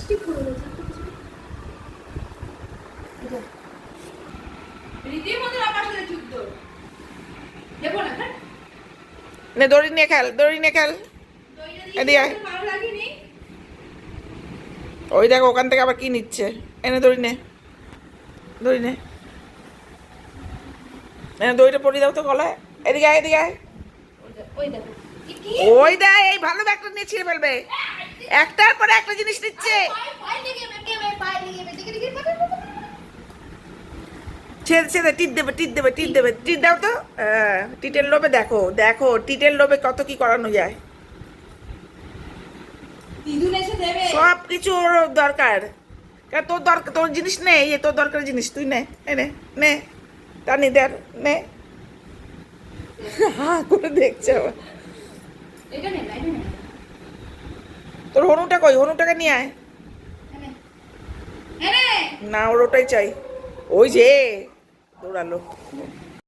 Lipstick পরে গেছে রীতিমতো আমার সাথে যুদ্ধ দেবো না হ্যাঁ নে দড়ি নিয়ে খেল, দড়ি নিয়ে খেল। এদিকে আয়। ভালো লাগেনি ওই দেখ ওখান থেকে আবার কি নিচ্ছে। এনে দড়ি নে, দড়ি নে, এনে দড়িটা পরিয়ে দাও তো গলায়। এদিকে আয়, এদিকে আয়। ওই দেখো কি ওই দেখ এই ভালো ব্যাগটা নিয়ে ছিঁড়ে ফেলবে। একটার পরে একটা জিনিস নিচ্ছে। পায়ে লেগে দেখে দেখে ছেড়ে ছেড়ে টিট দেবে, টিট দেবে, টিট দেবে, টিট দাও তো। হ্যাঁ, টিটের লোভে দেখো, দেখো টিটের লোভে কত কি করানো যায়। দিদুন এসে দেবে সব কিছু ওর দরকার। কারণ তোর দরকার, তোর জিনিস নেই, এ তোর দরকারি জিনিস তুই নে, নে নে, টানি দেখ নে। হ্যাঁ করে দেখছে আবার। এটা নে এটা নে তোর হনুটা কই? হনুটাকে নিয়ে আয়। এনে এনে না ওর ওটাই চাই। ওই যে দৌড়ালো।